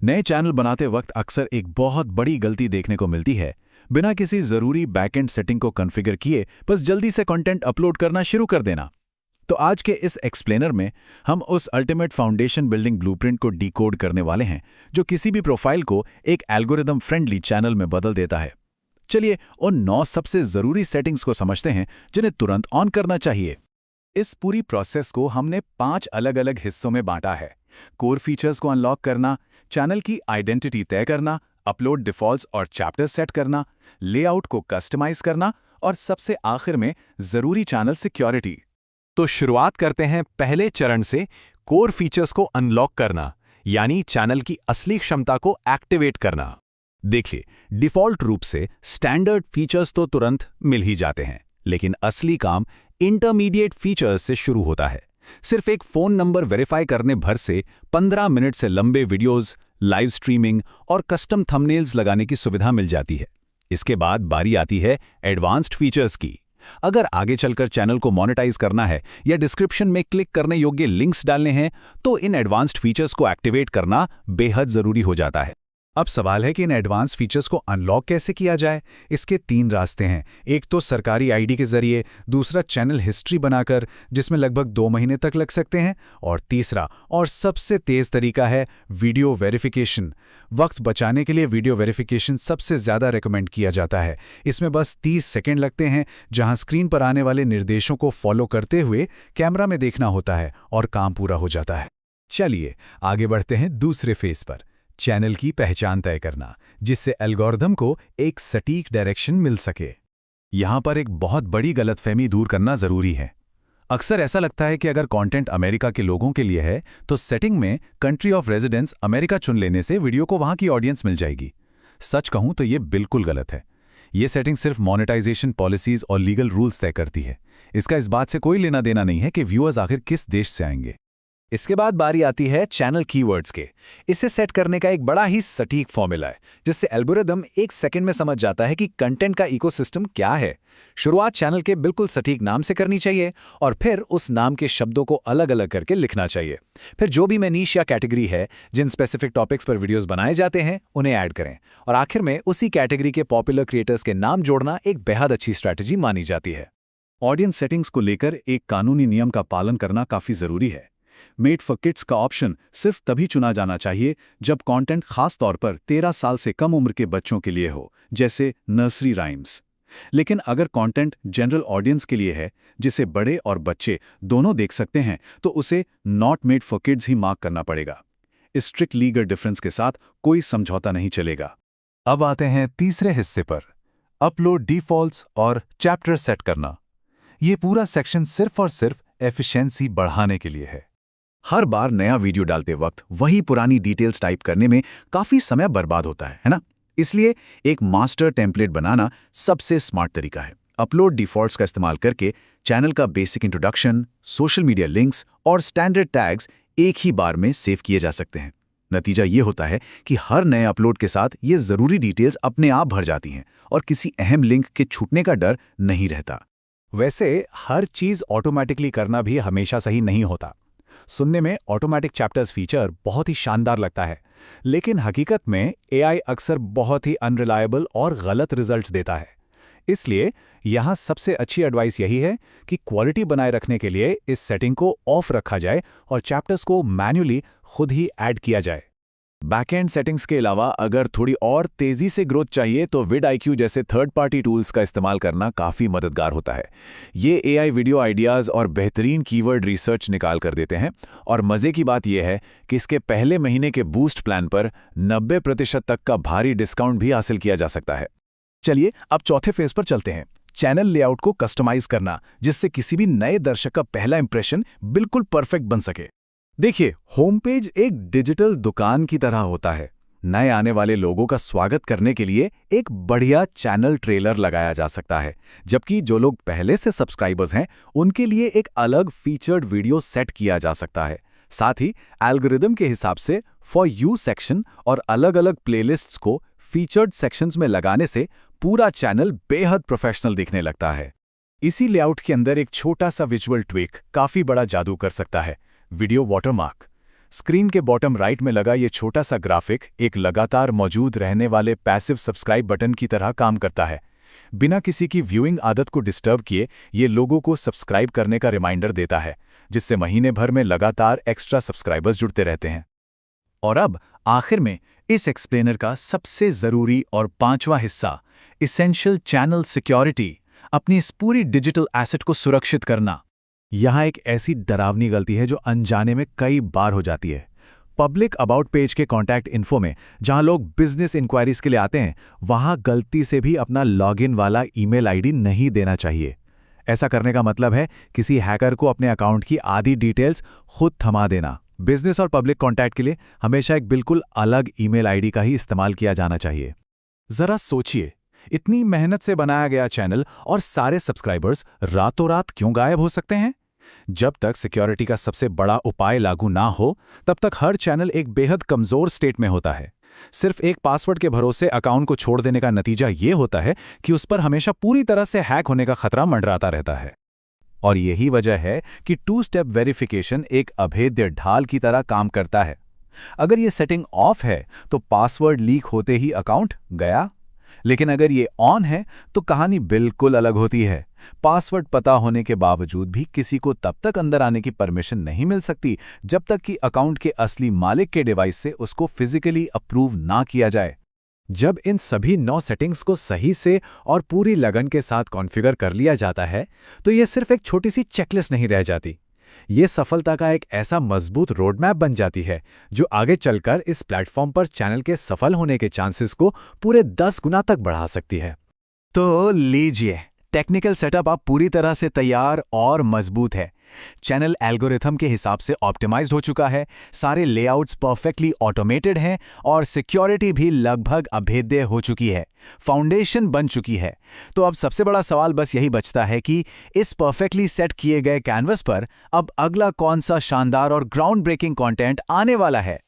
नए चैनल बनाते वक्त अक्सर एक बहुत बड़ी गलती देखने को मिलती है। बिना किसी ज़रूरी बैकएंड सेटिंग को कॉन्फ़िगर किए बस जल्दी से कंटेंट अपलोड करना शुरू कर देना। तो आज के इस एक्सप्लेनर में हम उस अल्टीमेट फाउंडेशन बिल्डिंग ब्लूप्रिंट को डिकोड करने वाले हैं जो किसी भी प्रोफाइल को एक एल्गोरिदम फ्रेंडली चैनल में बदल देता है। चलिए उन 9 सबसे ज़रूरी सेटिंग्स को समझते हैं जिन्हें तुरंत ऑन करना चाहिए। इस पूरी प्रोसेस को हमने 5 अलग-अलग हिस्सों में बांटा है। कोर फीचर्स को अनलॉक करना, चैनल की आइडेंटिटी तय करना, अपलोड डिफ़ॉल्ट्स और चैप्टर्स सेट करना, लेआउट को कस्टमाइज करना और सबसे आखिर में ज़रूरी चैनल सिक्योरिटी। तो शुरुआत करते हैं पहले चरण से, कोर फीचर्स को अनलॉक करना, यानी चैनल की असली क्षमता को एक्टिवेट करना। देखिए, डिफ़ॉल्ट रूप से स्टैंडर्ड फीचर्स तो तुरंत मिल ही जाते हैं, लेकिन असली काम इंटरमीडिएट फीचर्स से शुरू होता है। सिर्फ एक फ़ोन नंबर वेरीफाई करने भर से 15 मिनट से लंबे वीडियोस, लाइव स्ट्रीमिंग और कस्टम थंबनेल्स लगाने की सुविधा मिल जाती है। इसके बाद बारी आती है एडवांस्ड फीचर्स की। अगर आगे चलकर चैनल को मोनेटाइज करना है या डिस्क्रिप्शन में क्लिक करने योग्य लिंक्स डालने हैं, तो इन एडवांस्ड फीचर्स को एक्टिवेट करना बेहद ज़रूरी हो जाता है। अब सवाल है कि इन एडवांस फीचर्स को अनलॉक कैसे किया जाए। इसके 3 रास्ते हैं। एक तो सरकारी आईडी के जरिए, दूसरा चैनल हिस्ट्री बनाकर जिसमें लगभग 2 महीने तक लग सकते हैं, और तीसरा और सबसे तेज़ तरीका है वीडियो वेरिफिकेशन। वक्त बचाने के लिए वीडियो वेरिफिकेशन सबसे ज़्यादा रेकमेंड किया जाता है। इसमें बस 30 सेकेंड लगते हैं, जहां स्क्रीन पर आने वाले निर्देशों को फॉलो करते हुए कैमरा में देखना होता है और काम पूरा हो जाता है। चलिए आगे बढ़ते हैं दूसरे फेज पर, चैनल की पहचान तय करना, जिससे एल्गोरिदम को एक सटीक डायरेक्शन मिल सके। यहाँ पर एक बहुत बड़ी गलतफहमी दूर करना ज़रूरी है। अक्सर ऐसा लगता है कि अगर कंटेंट अमेरिका के लोगों के लिए है तो सेटिंग में कंट्री ऑफ रेजिडेंस अमेरिका चुन लेने से वीडियो को वहाँ की ऑडियंस मिल जाएगी। सच कहूँ तो ये बिल्कुल गलत है। ये सेटिंग सिर्फ मोनेटाइजेशन पॉलिसीज़ और लीगल रूल्स तय करती है। इसका इस बात से कोई लेना देना नहीं है कि व्यूअर्स आखिर किस देश से आएंगे। इसके बाद बारी आती है चैनल कीवर्ड्स के। इसे सेट करने का एक बड़ा ही सटीक फॉर्मूला है, जिससे एल्गोरिदम 1 सेकंड में समझ जाता है कि कंटेंट का इकोसिस्टम क्या है। शुरुआत चैनल के बिल्कुल सटीक नाम से करनी चाहिए और फिर उस नाम के शब्दों को अलग अलग करके लिखना चाहिए। फिर जो भी निश या कैटेगरी है, जिन स्पेसिफिक टॉपिक्स पर वीडियोस बनाए जाते हैं, उन्हें ऐड करें। और आखिर में उसी कैटेगरी के पॉपुलर क्रिएटर्स के नाम जोड़ना एक बेहद अच्छी स्ट्रैटेजी मानी जाती है। ऑडियंस सेटिंग्स को लेकर एक कानूनी नियम का पालन करना काफ़ी ज़रूरी है। मेड फॉर किड्स का ऑप्शन सिर्फ तभी चुना जाना चाहिए जब कंटेंट खास तौर पर 13 साल से कम उम्र के बच्चों के लिए हो, जैसे नर्सरी राइम्स। लेकिन अगर कंटेंट जनरल ऑडियंस के लिए है, जिसे बड़े और बच्चे दोनों देख सकते हैं, तो उसे not made for kids he mark करना पड़ेगा। इस स्ट्रिक्ट लीगल डिफरेंस के साथ कोई समझौता नहीं चलेगा। अब आते हैं तीसरे हिस्से पर, अपलोड डिफ़ॉल्ट्स और चैप्टर सेट करना। ये पूरा सेक्शन सिर्फ और सिर्फ एफिशिएंसी बढ़ाने के लिए है। हर बार नया वीडियो डालते वक्त वही पुरानी डिटेल्स टाइप करने में काफ़ी समय बर्बाद होता है ना? इसलिए एक मास्टर टेम्पलेट बनाना सबसे स्मार्ट तरीका है। अपलोड डिफ़ॉल्ट्स का इस्तेमाल करके चैनल का basic introduction, social media links और स्टैंडर्ड टैग्स एक ही बार में सेव किए जा सकते हैं। नतीजा ये होता है कि हर नए अपलोड के साथ ये ज़रूरी डिटेल्स अपने आप भर जाती हैं और किसी अहम लिंक के छूटने का डर नहीं रहता। वैसे हर चीज़ ऑटोमेटिकली करना भी हमेशा सही नहीं होता। सुनने में ऑटोमेटिक चैप्टर्स फीचर बहुत ही शानदार लगता है, लेकिन हकीकत में एआई अक्सर बहुत ही अनरिलायबल और गलत रिजल्ट्स देता है। इसलिए यहाँ सबसे अच्छी एडवाइस यही है कि क्वालिटी बनाए रखने के लिए इस सेटिंग को ऑफ रखा जाए और चैप्टर्स को मैन्युअली खुद ही ऐड किया जाए। बैकएंड सेटिंग्स के अलावा अगर थोड़ी और तेज़ी से ग्रोथ चाहिए तो vidIQ जैसे थर्ड पार्टी टूल्स का इस्तेमाल करना काफ़ी मददगार होता है। ये एआई वीडियो आइडियाज़ और बेहतरीन कीवर्ड रिसर्च निकाल कर देते हैं, और मज़े की बात यह है कि इसके पहले महीने के बूस्ट प्लान पर 90% तक का भारी डिस्काउंट भी हासिल किया जा सकता है। चलिए अब चौथे फेज पर चलते हैं, चैनल लेआउट को कस्टमाइज करना, जिससे किसी भी नए दर्शक का पहला इंप्रेशन बिल्कुल परफेक्ट बन सके। देखिए, होम पेज एक डिजिटल दुकान की तरह होता है। नए आने वाले लोगों का स्वागत करने के लिए एक बढ़िया चैनल ट्रेलर लगाया जा सकता है, जबकि जो लोग पहले से सब्सक्राइबर्स हैं उनके लिए एक अलग फीचर्ड वीडियो सेट किया जा सकता है। साथ ही एल्गोरिदम के हिसाब से फॉर यू सेक्शन और अलग-अलग प्लेलिस्ट्स को फीचर्ड सेक्शंस में लगाने से पूरा चैनल बेहद प्रोफेशनल दिखने लगता है। इसी लेआउट के अंदर एक छोटा सा विजुअल ट्विक काफी बड़ा जादू कर सकता है, वीडियो वाटरमार्क। स्क्रीन के बॉटम राइट में लगा ये छोटा सा ग्राफिक एक लगातार मौजूद रहने वाले पैसिव सब्सक्राइब बटन की तरह काम करता है। बिना किसी की व्यूइंग आदत को डिस्टर्ब किए ये लोगों को सब्सक्राइब करने का रिमाइंडर देता है, जिससे महीने भर में लगातार एक्स्ट्रा सब्सक्राइबर्स जुड़ते रहते हैं। और अब आखिर में इस एक्सप्लेनर का सबसे ज़रूरी और पांचवा हिस्सा, इसेंशियल चैनल सिक्योरिटी, अपनी इस पूरी डिजिटल एसेट को सुरक्षित करना। यहाँ एक ऐसी डरावनी गलती है जो अनजाने में कई बार हो जाती है। पब्लिक अबाउट पेज के कॉन्टैक्ट इन्फो में जहां लोग बिजनेस इंक्वायरीज के लिए आते हैं, वहां गलती से भी अपना लॉगिन वाला ईमेल आईडी नहीं देना चाहिए। ऐसा करने का मतलब है किसी हैकर को अपने अकाउंट की आधी डिटेल्स खुद थमा देना। बिजनेस और पब्लिक कॉन्टैक्ट के लिए हमेशा एक बिल्कुल अलग ईमेल आईडी का ही इस्तेमाल किया जाना चाहिए। जरा सोचिए, इतनी मेहनत से बनाया गया चैनल और सारे सब्सक्राइबर्स रातों रात क्यों गायब हो सकते हैं? जब तक सिक्योरिटी का सबसे बड़ा उपाय लागू ना हो, तब तक हर चैनल एक बेहद कमजोर स्टेट में होता है। सिर्फ एक पासवर्ड के भरोसे अकाउंट को छोड़ देने का नतीजा ये होता है कि उस पर हमेशा पूरी तरह से हैक होने का खतरा मंडराता रहता है। और यही वजह है कि 2 स्टेप वेरिफिकेशन एक अभेद्य ढाल की तरह काम करता है। अगर ये सेटिंग ऑफ है तो पासवर्ड लीक होते ही अकाउंट गया, लेकिन अगर ये ऑन है तो कहानी बिल्कुल अलग होती है। पासवर्ड पता होने के बावजूद भी किसी को तब तक अंदर आने की परमिशन नहीं मिल सकती जब तक कि अकाउंट के असली मालिक के डिवाइस से उसको फिजिकली अप्रूव ना किया जाए। जब इन सभी 9 सेटिंग्स को सही से और पूरी लगन के साथ कॉन्फ़िगर कर लिया जाता है, तो ये सिर्फ एक छोटी सी चेकलिस्ट नहीं रह जाती। ये सफलता का एक ऐसा मजबूत रोडमैप बन जाती है जो आगे चलकर इस प्लेटफॉर्म पर चैनल के सफल होने के चांसेस को पूरे 10 गुना तक बढ़ा सकती है। तो लीजिए, टेक्निकल सेटअप अब पूरी तरह से तैयार और मजबूत है। चैनल एल्गोरिथम के हिसाब से ऑप्टिमाइज्ड हो चुका है, सारे लेआउट्स परफेक्टली ऑटोमेटेड हैं और सिक्योरिटी भी लगभग अभेद्य हो चुकी है। फाउंडेशन बन चुकी है। तो अब सबसे बड़ा सवाल बस यही बचता है कि इस परफेक्टली सेट किए गए कैनवस पर अब अगला कौन सा शानदार और ग्राउंड ब्रेकिंग कंटेंट आने वाला है।